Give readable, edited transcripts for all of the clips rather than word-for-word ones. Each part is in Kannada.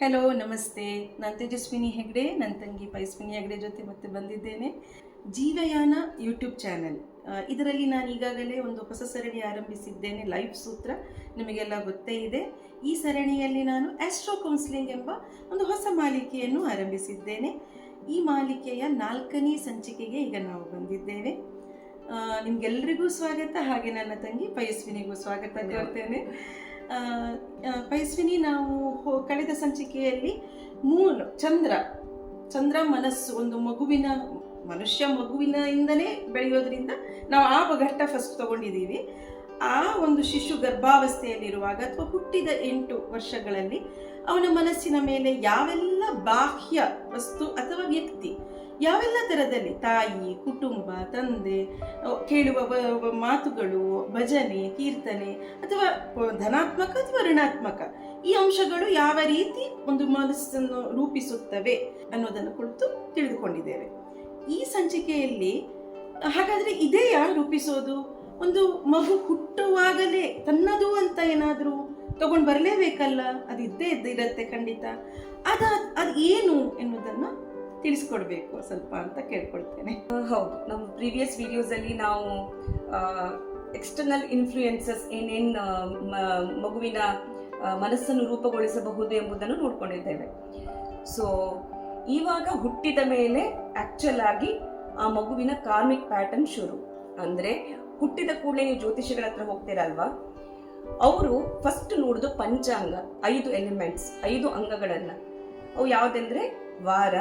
ಹಲೋ ನಮಸ್ತೆ, ನಾನು ತೇಜಸ್ವಿನಿ ಹೆಗ್ಡೆ, ನನ್ನ ತಂಗಿ ಪೈಸ್ವಿನಿ ಹೆಗ್ಡೆ ಜೊತೆ ಮತ್ತೆ ಬಂದಿದ್ದೇನೆ. ಜೀವಯಾನ ಯೂಟ್ಯೂಬ್ ಚಾನೆಲ್, ಇದರಲ್ಲಿ ನಾನು ಈಗಾಗಲೇ ಒಂದು ಹೊಸ ಸರಣಿ ಆರಂಭಿಸಿದ್ದೇನೆ, ಲೈಫ್ ಸೂತ್ರ. ನಿಮಗೆಲ್ಲ ಗೊತ್ತೇ ಇದೆ. ಈ ಸರಣಿಯಲ್ಲಿ ನಾನು ಆಸ್ಟ್ರೋ ಕೌನ್ಸಿಲಿಂಗ್ ಎಂಬ ಒಂದು ಹೊಸ ಮಾಲಿಕೆಯನ್ನು ಆರಂಭಿಸಿದ್ದೇನೆ. ಈ ಮಾಲಿಕೆಯ 4ನೇ ಸಂಚಿಕೆಗೆ ಈಗ ನಾವು ಬಂದಿದ್ದೇವೆ. ನಿಮ್ಗೆಲ್ರಿಗೂ ಸ್ವಾಗತ, ಹಾಗೆ ನನ್ನ ತಂಗಿ ಪೈಸ್ವಿನಿಗೂ ಸ್ವಾಗತ ಕೋರ್ತೇನೆ. ಪೈಸ್ವಿನಿ, ನಾವು ಕಳೆದ ಸಂಚಿಕೆಯಲ್ಲಿ ಚಂದ್ರ ಮನಸ್ಸು, ಒಂದು ಮಗುವಿನಿಂದನೇ ಬೆಳೆಯೋದ್ರಿಂದ ನಾವು ಆ ಘಟ್ಟ ಫಸ್ಟ್ ತಗೊಂಡಿದ್ದೀವಿ. ಆ ಒಂದು ಶಿಶು ಗರ್ಭಾವಸ್ಥೆಯಲ್ಲಿರುವಾಗ ಅಥವಾ ಹುಟ್ಟಿದ 8 ವರ್ಷಗಳಲ್ಲಿ ಅವನ ಮನಸ್ಸಿನ ಮೇಲೆ ಯಾವೆಲ್ಲ ಬಾಹ್ಯ ವಸ್ತು ಅಥವಾ ವ್ಯಕ್ತಿ, ಯಾವೆಲ್ಲ ಥರದಲ್ಲಿ ತಾಯಿ, ಕುಟುಂಬ, ತಂದೆ, ಕೇಳುವ ಮಾತುಗಳು, ಭಜನೆ, ಕೀರ್ತನೆ ಅಥವಾ ಧನಾತ್ಮಕ ಅಥವಾ ಋಣಾತ್ಮಕ, ಈ ಅಂಶಗಳು ಯಾವ ರೀತಿ ಒಂದು ಮನಸ್ಸನ್ನು ರೂಪಿಸುತ್ತವೆ ಅನ್ನೋದನ್ನು ಕುರಿತು ತಿಳಿದುಕೊಂಡಿದ್ದೇವೆ. ಈ ಸಂಚಿಕೆಯಲ್ಲಿ ಹಾಗಾದರೆ ಇದೇಯಾ ರೂಪಿಸೋದು? ಒಂದು ಮಗು ಹುಟ್ಟುವಾಗಲೇ ತನ್ನದು ಅಂತ ಏನಾದರೂ ತಗೊಂಡು ಬರಲೇಬೇಕಲ್ಲ? ಅದು ಇರುತ್ತೆ ಖಂಡಿತ. ಅದು ಏನು ಎನ್ನುವುದನ್ನು ತಿಳಿಸ್ಕೊಡ್ಬೇಕು ಸ್ವಲ್ಪ ಅಂತ ಕೇಳ್ಕೊಳ್ತೇನೆ. ಹೌದು, ನಮ್ಮ ಪ್ರೀವಿಯಸ್ ವಿಡಿಯೋಸಲ್ಲಿ ನಾವು ಎಕ್ಸ್ಟರ್ನಲ್ ಇನ್ಫ್ಲೂಯೆನ್ಸಸ್ ಏನೇನು ಮಗುವಿನ ಮನಸ್ಸನ್ನು ರೂಪುಗೊಳಿಸಬಹುದು ಎಂಬುದನ್ನು ನೋಡ್ಕೊಂಡಿದ್ದೇವೆ. ಸೊ ಇವಾಗ ಹುಟ್ಟಿದ ಮೇಲೆ ಆಕ್ಚುಲ್ ಆಗಿ ಆ ಮಗುವಿನ ಕಾರ್ಮಿಕ್ ಪ್ಯಾಟರ್ನ್ ಶುರು. ಅಂದರೆ ಹುಟ್ಟಿದ ಕೂಡಲೇ ನೀವು ಜ್ಯೋತಿಷಿಗಳ ಹತ್ರ ಹೋಗ್ತೀರಲ್ವಾ, ಅವರು ಫಸ್ಟ್ ನೋಡೋದು ಪಂಚಾಂಗ, 5 ಎಲಿಮೆಂಟ್ಸ್, 5 ಅಂಗಗಳನ್ನು. ಅವು ಯಾವುದೆಂದ್ರೆ ವಾರ,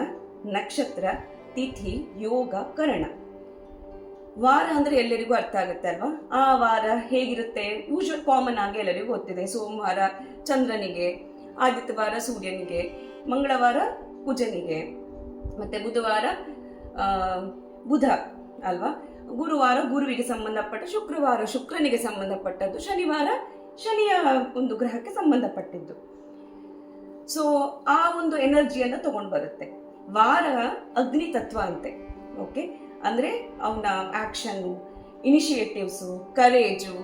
ನಕ್ಷತ್ರ, ತಿಥಿ, ಯೋಗ, ಕರಣ. ವಾರ ಅಂದ್ರೆ ಎಲ್ಲರಿಗೂ ಅರ್ಥ ಆಗುತ್ತೆ ಅಲ್ವಾ? ಆ ವಾರ ಹೇಗಿರುತ್ತೆ? ಯೂಶುವಲ್ ಕಾಮನ್ ಆಗಿ ಎಲ್ಲರಿಗೂ ಗೊತ್ತಿದೆ. ಸೋಮವಾರ ಚಂದ್ರನಿಗೆ, ಆದಿತ್ಯವಾರ ಸೂರ್ಯನಿಗೆ, ಮಂಗಳವಾರ ಕುಜನಿಗೆ, ಮತ್ತೆ ಬುಧವಾರ ಬುಧ ಅಲ್ವಾ, ಗುರುವಾರ ಗುರುವಿಗೆ ಸಂಬಂಧಪಟ್ಟ, ಶುಕ್ರವಾರ ಶುಕ್ರನಿಗೆ ಸಂಬಂಧಪಟ್ಟದ್ದು, ಶನಿವಾರ ಶನಿಯ ಒಂದು ಗ್ರಹಕ್ಕೆ ಸಂಬಂಧಪಟ್ಟಿದ್ದು. ಸೊ ಆ ಒಂದು ಎನರ್ಜಿಯನ್ನು ತಗೊಂಡು ಬರುತ್ತೆ. ವಾರ ಅಗ್ನಿ ತತ್ವ ಅಂತೆ. ಓಕೆ, ಅಂದ್ರೆ ಅವನ ಆಕ್ಷನ್ನು, ಇನಿಷಿಯೇಟಿವ್ಸು, ಕರೇಜು,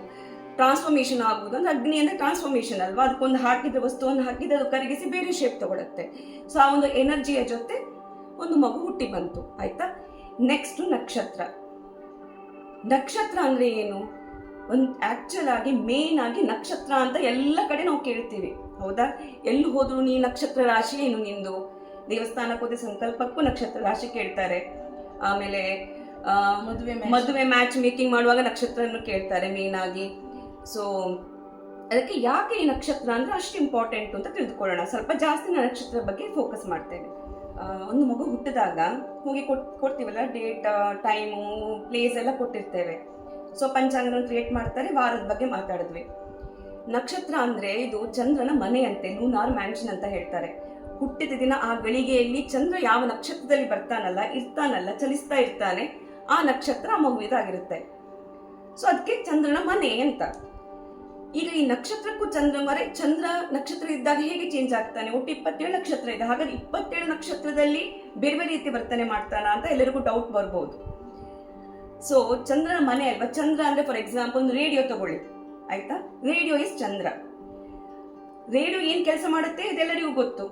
ಟ್ರಾನ್ಸ್ಫಾರ್ಮೇಶನ್ ಆಗುವುದು. ಅಂದ್ರೆ ಅಗ್ನಿ ಅಂದ್ರೆ ಟ್ರಾನ್ಸ್ಫಾರ್ಮೇಶನ್ ಅಲ್ವಾ? ಅದಕ್ಕೊಂದು ಹಾಕಿದ ವಸ್ತುವನ್ನು ಹಾಕಿದ್ರೆ ಅದು ಕರಗಿಸಿ ಬೇರೆ ಶೇಪ್ ತಗೊಳುತ್ತೆ. ಸೊ ಆ ಒಂದು ಎನರ್ಜಿಯ ಜೊತೆ ಒಂದು ಮಗು ಹುಟ್ಟಿ ಬಂತು, ಆಯ್ತಾ? ನೆಕ್ಸ್ಟ್ ನಕ್ಷತ್ರ. ನಕ್ಷತ್ರ ಅಂದ್ರೆ ಏನು? ಒಂದು ಆಕ್ಚುಲ್ ಆಗಿ ಮೇನ್ ಆಗಿ ನಕ್ಷತ್ರ ಅಂತ ಎಲ್ಲ ಕಡೆ ನಾವು ಕೇಳ್ತೀವಿ, ಹೌದಾ? ಎಲ್ಲಿ ಹೋದ್ರು ನೀ ನಕ್ಷತ್ರ ರಾಶಿ ಏನು ನಿಂದು? ದೇವಸ್ಥಾನಕ್ಕೆ ಹೋದ ಸಂಕಲ್ಪಕ್ಕೂ ನಕ್ಷತ್ರ ರಾಶಿ ಕೇಳ್ತಾರೆ. ಆಮೇಲೆ ಮದುವೆ ಮ್ಯಾಚ್ ಮೇಕಿಂಗ್ ಮಾಡುವಾಗ ನಕ್ಷತ್ರವನ್ನು ಕೇಳ್ತಾರೆ ಮೇನ್ ಆಗಿ. ಸೊ ಅದಕ್ಕೆ ಯಾಕೆ ಈ ನಕ್ಷತ್ರ ಅಂದ್ರೆ ಅಷ್ಟು ಇಂಪಾರ್ಟೆಂಟ್ ಅಂತ ತಿಳಿದುಕೊಳ್ಳೋಣ. ಸ್ವಲ್ಪ ಜಾಸ್ತಿ ನಕ್ಷತ್ರ ಬಗ್ಗೆ ಫೋಕಸ್ ಮಾಡ್ತೇವೆ. ಒಂದು ಮಗು ಹುಟ್ಟಿದಾಗ ಹೋಗಿ ಕೊಡ್ತೀವಲ್ಲ, ಡೇಟ್, ಟೈಮು, ಪ್ಲೇಸ್ ಎಲ್ಲ ಕೊಟ್ಟಿರ್ತೇವೆ. ಸೊ ಪಂಚಾಂಗನ ಕ್ರಿಯೇಟ್ ಮಾಡ್ತಾರೆ. ವಾರದ ಬಗ್ಗೆ ಮಾತಾಡಿದ್ವಿ. ನಕ್ಷತ್ರ ಅಂದ್ರೆ ಇದು ಚಂದ್ರನ ಮನೆಯಂತೆ, ಲೂನಾರ್ ಮ್ಯಾನ್ಷನ್ ಅಂತ ಹೇಳ್ತಾರೆ. ಹುಟ್ಟಿದ ದಿನ ಆ ಗಳಿಗೆಯಲ್ಲಿ ಚಂದ್ರ ಯಾವ ನಕ್ಷತ್ರದಲ್ಲಿ ಇರ್ತಾನಲ್ಲ, ಚಲಿಸ್ತಾ ಇರ್ತಾನೆ, ಆ ನಕ್ಷತ್ರ ಆ ಮಗುವಿದಾಗಿರುತ್ತೆ. ಸೊ ಅದಕ್ಕೆ ಚಂದ್ರನ ಮನೆ ಅಂತ. ಈಗ ಈ ನಕ್ಷತ್ರಕ್ಕೂ ಚಂದ್ರ ನಕ್ಷತ್ರ ಇದ್ದಾಗ ಹೇಗೆ ಚೇಂಜ್ ಆಗ್ತಾನೆ? ಒಟ್ಟು 27 ನಕ್ಷತ್ರ ಇದೆ. ಹಾಗಾದ್ರೆ 27 ನಕ್ಷತ್ರದಲ್ಲಿ ಬೇರೆ ಬೇರೆ ರೀತಿ ವರ್ತನೆ ಮಾಡ್ತಾನ ಅಂತ ಎಲ್ಲರಿಗೂ ಡೌಟ್ ಬರ್ಬೋದು. ಸೊ ಚಂದ್ರನ ಮನೆ ಅಲ್ವಾ? ಚಂದ್ರ ಅಂದ್ರೆ ಫಾರ್ ಎಕ್ಸಾಂಪಲ್ ಒಂದು ರೇಡಿಯೋ ತಗೊಳ್ಳಿ, ಆಯ್ತಾ? Radio is Chandra. ರೇಡಿಯೋ ಏನ್ ಕೆಲಸ ಮಾಡುತ್ತೆ ಇದೆಲ್ಲರಿಗೂ ಗೊತ್ತು.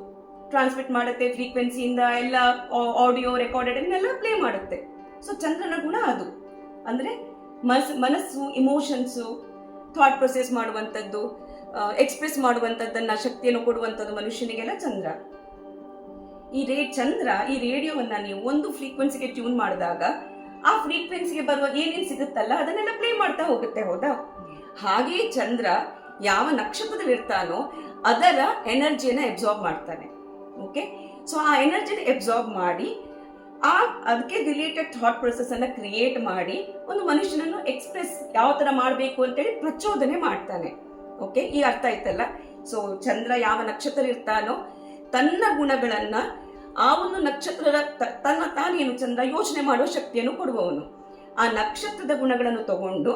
ಟ್ರಾನ್ಸ್ಮಿಟ್ ಮಾಡುತ್ತೆ, ಫ್ರೀಕ್ವೆನ್ಸಿಯಿಂದ ಎಲ್ಲ ಆಡಿಯೋ ರೆಕಾರ್ಡೆಡ್ ಎಲ್ಲ ಪ್ಲೇ ಮಾಡುತ್ತೆ. ಸೊ ಚಂದ್ರನ ಗುಣ ಅದು. ಅಂದ್ರೆ ಮನಸ್ಸು, ಇಮೋಷನ್ಸು, ಥಾಟ್ ಪ್ರೊಸೆಸ್ ಮಾಡುವಂಥದ್ದು, ಎಕ್ಸ್ಪ್ರೆಸ್ ಮಾಡುವಂಥದ್ದನ್ನ ಶಕ್ತಿಯನ್ನು ಕೊಡುವಂಥದ್ದು ಮನುಷ್ಯನಿಗೆಲ್ಲ ಚಂದ್ರ. ಚಂದ್ರ ಈ ರೇಡಿಯೋವನ್ನ ನೀವು ಒಂದು ಫ್ರೀಕ್ವೆನ್ಸಿಗೆ ಟ್ಯೂನ್ ಮಾಡಿದಾಗ ಆ ಫ್ರೀಕ್ವೆನ್ಸಿಗೆ ಬರುವ ಏನೇನು ಸಿಗುತ್ತಲ್ಲ ಅದನ್ನೆಲ್ಲ ಪ್ಲೇ ಮಾಡ್ತಾ ಹೋಗುತ್ತೆ, ಹೌದಾ? ಹಾಗೆಯೇ ಚಂದ್ರ ಯಾವ ನಕ್ಷತ್ರದಲ್ಲಿ ಇರ್ತಾನೋ ಅದರ ಎನರ್ಜಿಯನ್ನ ಅಬ್ಸಾರ್ಬ್ ಮಾಡ್ತಾನೆ. ಓಕೆ, ಸೊ ಆ ಎನರ್ಜಿನ ಅಬ್ಸಾರ್ಬ್ ಮಾಡಿ ಅದಕ್ಕೆ ರಿಲೇಟೆಡ್ ಥಾಟ್ ಪ್ರೊಸೆಸ್ ಅನ್ನ ಕ್ರಿಯೇಟ್ ಮಾಡಿ ಒಂದು ಮನುಷ್ಯನನ್ನು ಎಕ್ಸ್ಪ್ರೆಸ್ ಯಾವ ತರ ಮಾಡಬೇಕು ಅಂತೇಳಿ ಪ್ರಚೋದನೆ ಮಾಡ್ತಾನೆ. ಓಕೆ, ಈ ಅರ್ಥ ಆಯ್ತಲ್ಲ? ಸೊ ಚಂದ್ರ ಯಾವ ನಕ್ಷತ್ರ ಇರ್ತಾನೋ ತನ್ನ ಗುಣಗಳನ್ನ ಆ ಒಂದು ನಕ್ಷತ್ರದ ತಾನೇನು ಚಂದ್ರ ಯೋಚನೆ ಮಾಡುವ ಶಕ್ತಿಯನ್ನು ಕೊಡುವವನು. ಆ ನಕ್ಷತ್ರದ ಗುಣಗಳನ್ನು ತಗೊಂಡು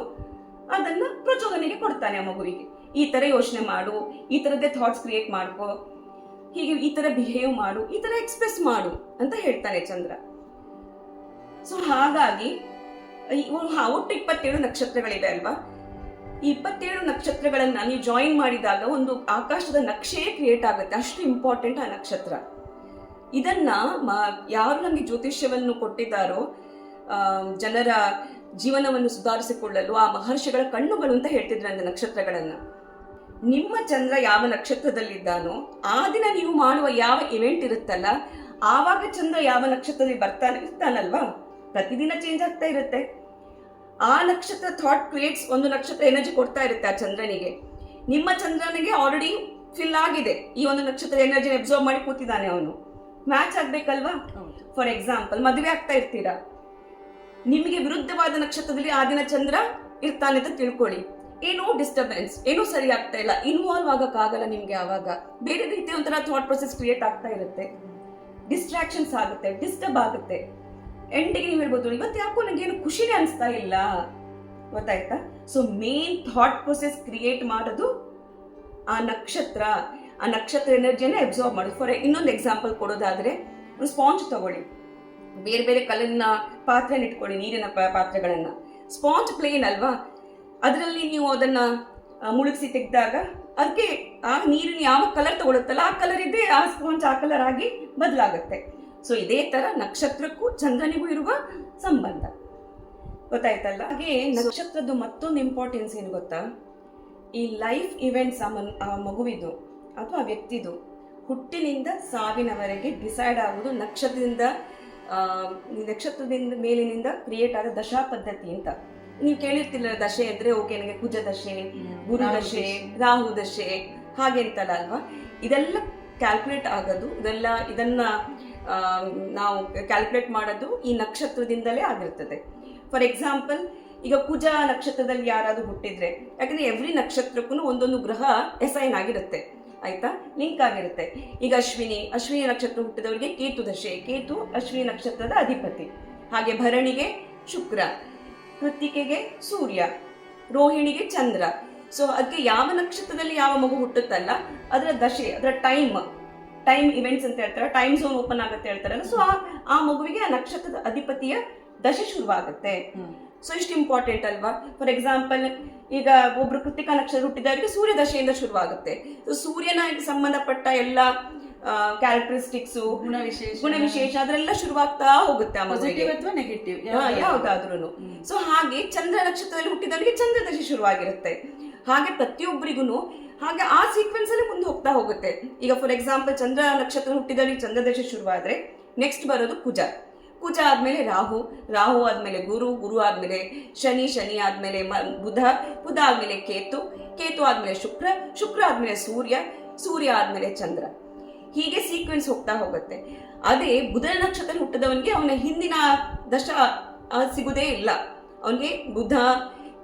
ಅದನ್ನ ಪ್ರಚೋದನೆಗೆ ಕೊಡ್ತಾನೆ ಆ ಮಗುವಿಗೆ. ಈ ತರ ಯೋಚನೆ ಮಾಡು, ಈ ತರದ್ದೇ ಥಾಟ್ಸ್ ಕ್ರಿಯೇಟ್ ಮಾಡ್ಕೋ, ಹೀಗೆ ಈ ತರ ಬಿಹೇವ್ ಮಾಡು, ಈ ತರ ಎಕ್ಸ್ಪ್ರೆಸ್ ಮಾಡು ಅಂತ ಹೇಳ್ತಾನೆ ಚಂದ್ರ. ಸೊ ಹಾಗಾಗಿ ಒಟ್ಟು 27 ನಕ್ಷತ್ರಗಳಿವೆ ಅಲ್ವಾ? ಈ 27 ನಕ್ಷತ್ರಗಳನ್ನ ನೀವು ಜಾಯಿನ್ ಮಾಡಿದಾಗ ಒಂದು ಆಕಾಶದ ನಕ್ಷೆ ಕ್ರಿಯೇಟ್ ಆಗುತ್ತೆ. ಅಷ್ಟು ಇಂಪಾರ್ಟೆಂಟ್ ಆ ನಕ್ಷತ್ರ. ಇದನ್ನ ಯಾರು ನಮಗೆ ಜ್ಯೋತಿಷ್ಯವನ್ನು ಕೊಟ್ಟಿದ್ದಾರೋ, ಜನರ ಜೀವನವನ್ನು ಸುಧಾರಿಸಿಕೊಳ್ಳಲು ಆ ಮಹರ್ಷಿಗಳ ಕಣ್ಣುಗಳು ಅಂತ ಹೇಳ್ತಿದ್ರಂತೆ ನಕ್ಷತ್ರಗಳನ್ನ. ನಿಮ್ಮ ಚಂದ್ರ ಯಾವ ನಕ್ಷತ್ರದಲ್ಲಿದ್ದಾನೋ ಆ ದಿನ ನೀವು ಮಾಡುವ ಯಾವ ಇವೆಂಟ್ ಇರುತ್ತಲ್ಲ, ಆವಾಗ ಚಂದ್ರ ಯಾವ ನಕ್ಷತ್ರದಲ್ಲಿ ಇರ್ತಾನಲ್ವಾ, ಪ್ರತಿದಿನ ಚೇಂಜ್ ಆಗ್ತಾ ಇರುತ್ತೆ. ಆ ನಕ್ಷತ್ರ ಥಾಟ್ ಕ್ರಿಯೇಟ್ಸ್, ಒಂದು ನಕ್ಷತ್ರ ಎನರ್ಜಿ ಕೊಡ್ತಾ ಇರುತ್ತೆ ಆ ಚಂದ್ರನಿಗೆ. ನಿಮ್ಮ ಚಂದ್ರನಿಗೆ ಆಲ್ರೆಡಿ ಫಿಲ್ ಆಗಿದೆ, ಈ ಒಂದು ನಕ್ಷತ್ರ ಎನರ್ಜಿ ಅಬ್ಸರ್ವ್ ಮಾಡಿ ಕೂತಿದ್ದಾನೆ ಅವನು. ಮ್ಯಾಚ್ ಆಗ್ಬೇಕಲ್ವಾ? ಫಾರ್ ಎಕ್ಸಾಂಪಲ್, ಮದುವೆ ಆಗ್ತಾ ಇರ್ತೀರಾ, ನಿಮಗೆ ವಿರುದ್ಧವಾದ ನಕ್ಷತ್ರದಲ್ಲಿ ಆ ದಿನ ಚಂದ್ರ ಇರ್ತಾನೆ ಅಂತ ತಿಳ್ಕೊಳ್ಳಿ. ಏನೋ ಡಿಸ್ಟರ್ಬೆನ್ಸ್, ಏನೋ ಸರಿ ಆಗ್ತಾ ಇಲ್ಲ, ಇನ್ವಾಲ್ವ್ ಆಗಕ್ಕಾಗಲ್ಲ ನಿಮ್ಗೆ. ಆವಾಗ ಬೇರೆ ರೀತಿ ಒಂಥರ ಥಾಟ್ ಪ್ರೊಸೆಸ್ ಕ್ರಿಯೇಟ್ ಆಗ್ತಾ ಇರುತ್ತೆ, ಡಿಸ್ಟ್ರಾಕ್ಷನ್ಸ್ ಆಗುತ್ತೆ, ಡಿಸ್ಟರ್ಬ್ ಆಗುತ್ತೆ. ಎಂಡಿಗೆ ನೀವು ಹೇಳ್ಬೋದು, ಇವತ್ತು ಯಾಕೋ ನನಗೆ ಏನು ಖುಷಿನೇ ಅನಿಸ್ತಾ ಇಲ್ಲ, ಗೊತ್ತಾಯ್ತಾ? So main thought process create ಮಾಡೋದು ಆ ನಕ್ಷತ್ರ. ಆ ನಕ್ಷತ್ರ ಎನರ್ಜಿಯನ್ನ ಅಬ್ಸಾರ್ಬ್ ಮಾಡೋದು. ಫಾರ್ ಇನ್ನೊಂದು ಎಕ್ಸಾಂಪಲ್ ಕೊಡೋದಾದ್ರೆ, ಒಂದು ಸ್ಪಾಂಜ್ ತಗೊಳ್ಳಿ, ಬೇರೆ ಬೇರೆ ಕಲರ್ನ ಪಾತ್ರೆನ ಇಟ್ಕೊಳ್ಳಿ, ನೀರಿನ ಪಾತ್ರೆಗಳನ್ನ. ಸ್ಪಾಂಜ್ ಪ್ಲೇನ್ ಅಲ್ವಾ, ಅದರಲ್ಲಿ ನೀವು ಅದನ್ನ ಮುಳುಗಿಸಿ ತೆಗೆದಾಗ ಅದಕ್ಕೆ ಆ ನೀರಿನ ಯಾವ ಕಲರ್ ತಗೊಳುತ್ತಲ್ಲ ಆ ಕಲರ್ ಇದ್ದೇ ಆ ಸ್ಪಾಂಜ್ ಆ ಕಲರ್ ಆಗಿ ಬದಲಾಗುತ್ತೆ. ಸೊ ಇದೇ ತರ ನಕ್ಷತ್ರಕ್ಕೂ ಚಂದ್ರನಿಗೂ ಇರುವ ಸಂಬಂಧ, ಗೊತ್ತಾಯ್ತಲ್ಲ? ಹಾಗೆ ನಕ್ಷತ್ರದ ಮತ್ತೊಂದು ಇಂಪಾರ್ಟೆನ್ಸ್ ಏನು ಗೊತ್ತಾ? ಈ ಲೈಫ್ ಇವೆಂಟ್ಸ್ ಆ ಮಗುವಿದು ಅಥವಾ ಆ ವ್ಯಕ್ತಿದು ಹುಟ್ಟಿನಿಂದ ಸಾವಿನವರೆಗೆ ಡಿಸೈಡ್ ಆಗುವುದು ನಕ್ಷತ್ರದಿಂದ ಮೇಲಿನಿಂದ ಕ್ರಿಯೇಟ್ ಆದ ದಶಾ ಪದ್ಧತಿ ಅಂತ. ನೀವು ಕೇಳಿರ್ತಿಲ್ಲ, ದಶೆ ಅಂದ್ರೆ ಓಕೆ ನನಗೆ ಕುಜ ದಶೆ, ಗುರು ದಶೆ, ರಾಹು ದಶೆ ಹಾಗೆ ಅಂತಲ್ಲ ಅಲ್ವಾ? ಇದೆಲ್ಲ ಕ್ಯಾಲ್ಕುಲೇಟ್ ಆಗೋದು, ಇದನ್ನ ನಾವು ಕ್ಯಾಲ್ಕುಲೇಟ್ ಮಾಡೋದು ಈ ನಕ್ಷತ್ರದಿಂದಲೇ ಆಗಿರ್ತದೆ. ಫಾರ್ ಎಕ್ಸಾಂಪಲ್, ಈಗ ಕುಜ ನಕ್ಷತ್ರದಲ್ಲಿ ಯಾರಾದ್ರೂ ಹುಟ್ಟಿದ್ರೆ, ಯಾಕಂದ್ರೆ ಎವ್ರಿ ನಕ್ಷತ್ರಕ್ಕೂ ಒಂದೊಂದು ಗ್ರಹ ಅಸೈನ್ ಆಗಿರುತ್ತೆ, ಆಯ್ತಾ, ಲಿಂಕ್ ಆಗಿರುತ್ತೆ. ಈಗ ಅಶ್ವಿನಿ ನಕ್ಷತ್ರ ಹುಟ್ಟಿದವರಿಗೆ ಕೇತು ದಶೆ, ಕೇತು ಅಶ್ವಿನಿ ನಕ್ಷತ್ರದ ಅಧಿಪತಿ. ಹಾಗೆ ಭರಣಿಗೆ ಶುಕ್ರ, ಕೃತ್ತಿಕೆಗೆ ಸೂರ್ಯ, ರೋಹಿಣಿಗೆ ಚಂದ್ರ. ಸೊ ಅದಕ್ಕೆ ಯಾವ ನಕ್ಷತ್ರದಲ್ಲಿ ಯಾವ ಮಗು ಹುಟ್ಟುತ್ತಲ್ಲ ಅದರ ದಶೆ, ಅದರ ಟೈಮ್ ಇವೆಂಟ್ಸ್ ಅಂತ ಹೇಳ್ತಾರೆ, ಟೈಮ್ ಝೋನ್ ಓಪನ್ ಆಗುತ್ತೆ ಹೇಳ್ತಾರಲ್ಲ. ಸೊ ಆ ಮಗುವಿಗೆ ಆ ನಕ್ಷತ್ರದ ಅಧಿಪತಿಯ ದಶೆ ಶುರುವಾಗುತ್ತೆ. ಸೊ ಇಷ್ಟು ಇಂಪಾರ್ಟೆಂಟ್ ಅಲ್ವಾ? ಫಾರ್ ಎಕ್ಸಾಂಪಲ್, ಈಗ ಒಬ್ರು ಕೃತಿಕಾ ನಕ್ಷತ್ರ ಹುಟ್ಟಿದವರಿಗೆ ಸೂರ್ಯ ದಶೆಯಿಂದ ಶುರುವಾಗುತ್ತೆ. ಸೊ ಸೂರ್ಯನ ಸಂಬಂಧಪಟ್ಟ ಎಲ್ಲ ಕ್ಯಾರೆಕ್ಟರಿಸ್ಟಿಕ್ಸ್, ಗುಣವಿಶೇಷ ಅದರೆಲ್ಲ ಶುರುವಾಗ್ತಾ ಹೋಗುತ್ತೆ ಆ ಮಗುವಿಗೆ, ನೆಗೆಟಿವ್ ಯಾವ್ದಾದ್ರು. ಸೊ ಹಾಗೆ ಚಂದ್ರ ನಕ್ಷತ್ರದಲ್ಲಿ ಹುಟ್ಟಿದವರಿಗೆ ಚಂದ್ರ ದಶೆ ಶುರುವಾಗಿರುತ್ತೆ. ಹಾಗೆ ಪ್ರತಿಯೊಬ್ಬರಿಗೂ ಹಾಗೆ ಆ ಸೀಕ್ವೆನ್ಸ್ ಅಲ್ಲಿ ಮುಂದೆ ಹೋಗ್ತಾ ಹೋಗುತ್ತೆ. ಈಗ ಫಾರ್ ಎಕ್ಸಾಂಪಲ್, ಚಂದ್ರ ನಕ್ಷತ್ರ ಹುಟ್ಟಿದವರಿಗೆ ಚಂದ್ರ ದಶೆ ಶುರುವಾದ್ರೆ ನೆಕ್ಸ್ಟ್ ಬರೋದು ಕುಜ ಆದ್ಮೇಲೆ ರಾಹು ಆದ್ಮೇಲೆ ಗುರು ಆದ್ಮೇಲೆ ಶನಿ ಆದ್ಮೇಲೆ ಬುಧ ಆದ್ಮೇಲೆ ಕೇತು ಆದ್ಮೇಲೆ ಶುಕ್ರ ಆದ್ಮೇಲೆ ಸೂರ್ಯ ಆದ್ಮೇಲೆ ಚಂದ್ರ. ಹೀಗೆ ಸೀಕ್ವೆನ್ಸ್ ಹೋಗ್ತಾ ಹೋಗುತ್ತೆ. ಅದೇ ಬುಧನ ನಕ್ಷತ್ರ ಹುಟ್ಟಿದವನಿಗೆ ಅವನ ಹಿಂದಿನ ದಶ ಸಿಗುದೇ ಇಲ್ಲ, ಅವನಿಗೆ ಬುಧ,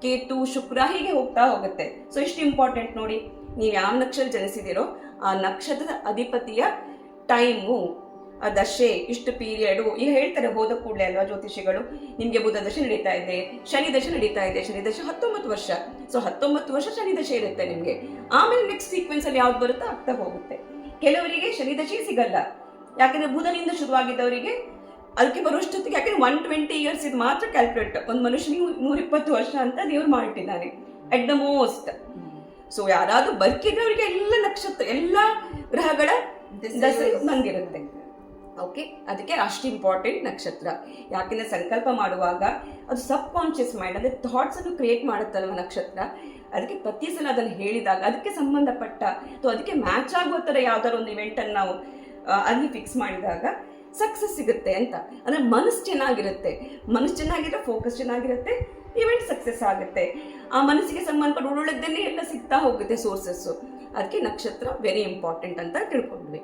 ಕೇತು, ಶುಕ್ರ ಹೀಗೆ ಹೋಗ್ತಾ ಹೋಗುತ್ತೆ. ಸೊ ಇಷ್ಟು ಇಂಪಾರ್ಟೆಂಟ್ ನೋಡಿ, ನೀವು ಯಾವ ನಕ್ಷತ್ರ ಜನಿಸಿದಿರೋ ಆ ನಕ್ಷತ್ರದ ಅಧಿಪತಿಯ ಟೈಮು, ಆ ದಶೆ, ಇಷ್ಟು ಪೀರಿಯಡು. ಈಗ ಹೇಳ್ತಾರೆ ಹೋದ ಕೂಡಲೇ ಅಲ್ವಾ ಜ್ಯೋತಿಷಿಗಳು, ನಿಮ್ಗೆ ಬುಧ ದಶೆ ನಡೀತಾ ಇದೆ, ಶನಿ ದಶೆ ನಡೀತಾ ಇದೆ. ಶನಿ ದಶೆ 19 ವರ್ಷ. ಸೊ 19 ವರ್ಷ ಶನಿ ದಶೆ ಇರುತ್ತೆ ನಿಮ್ಗೆ. ಆಮೇಲೆ ನೆಕ್ಸ್ಟ್ ಸೀಕ್ವೆನ್ಸ್ ಅಲ್ಲಿ ಯಾವ್ದು ಬರುತ್ತೋ ಆಗ್ತಾ ಹೋಗುತ್ತೆ. ಕೆಲವರಿಗೆ ಶನಿ ದಶೆ ಸಿಗಲ್ಲ, ಯಾಕಂದ್ರೆ ಬುಧನಿಂದ ಶುರುವಾಗಿದ್ದವರಿಗೆ ಅದಕ್ಕೆ ಬರುವಷ್ಟೊತ್ತಿಗೆ, ಯಾಕಂದ್ರೆ 120 years ಇದು ಮಾತ್ರ ಕ್ಯಾಲ್ಕುಲೇಟ್. ಒಂದು ಮನುಷ್ಯನಿಗೆ 120 ವರ್ಷ ಅಂತ ದೇವ್ರು ಮಾಡಿಟ್ಟಿದ್ದಾನೆ ಅಟ್ ದ ಮೋಸ್ಟ್. ಸೊ ಯಾರಾದ್ರೂ ಬದುಕಿದ್ರವರಿಗೆ ಎಲ್ಲ ನಕ್ಷತ್ರ, ಎಲ್ಲ ಗ್ರಹಗಳ ದಶೆ ಬಂದಿರುತ್ತೆ. ಓಕೆ, ಅದಕ್ಕೆ ಅಷ್ಟು ಇಂಪಾರ್ಟೆಂಟ್ ನಕ್ಷತ್ರ. ಯಾಕೆಂದ್ರೆ ಸಂಕಲ್ಪ ಮಾಡುವಾಗ ಅದು ಸಬ್ ಕಾನ್ಶಿಯಸ್ ಮೈಂಡ್, ಅಂದ್ರೆ ಥಾಟ್ಸ್ ಅನ್ನು ಕ್ರಿಯೇಟ್ ಮಾಡುತ್ತಲ್ವ ನಕ್ಷತ್ರ. ಅದಕ್ಕೆ ಪ್ರತಿ ಸಲ ಅದನ್ನು ಹೇಳಿದಾಗ ಅದಕ್ಕೆ ಸಂಬಂಧಪಟ್ಟ ಅಥವಾ ಅದಕ್ಕೆ ಮ್ಯಾಚ್ ಆಗುವ ಥರ ಯಾವ್ದಾದ್ರು ಒಂದು ಇವೆಂಟ್ ಅನ್ನು ನಾವು ಅಲ್ಲಿ ಫಿಕ್ಸ್ ಮಾಡಿದಾಗ ಸಕ್ಸಸ್ ಸಿಗುತ್ತೆ ಅಂತ. ಅಂದ್ರೆ ಮನಸ್ಸು ಚೆನ್ನಾಗಿದ್ರೆ ಫೋಕಸ್ ಚೆನ್ನಾಗಿರುತ್ತೆ, ಇವೆಂಟ್ ಸಕ್ಸಸ್ ಆಗುತ್ತೆ. ಆ ಮನಸ್ಸಿಗೆ ಸಂಬಂಧಪಟ್ಟ ಒಳ್ಳೊಳ್ಳೆದನ್ನೇ ಎಲ್ಲ ಸಿಗ್ತಾ ಹೋಗುತ್ತೆ ಸೋರ್ಸಸ್. ಅದಕ್ಕೆ ನಕ್ಷತ್ರ ವೆರಿ ಇಂಪಾರ್ಟೆಂಟ್ ಅಂತ ತಿಳ್ಕೊಂಡ್ವಿ.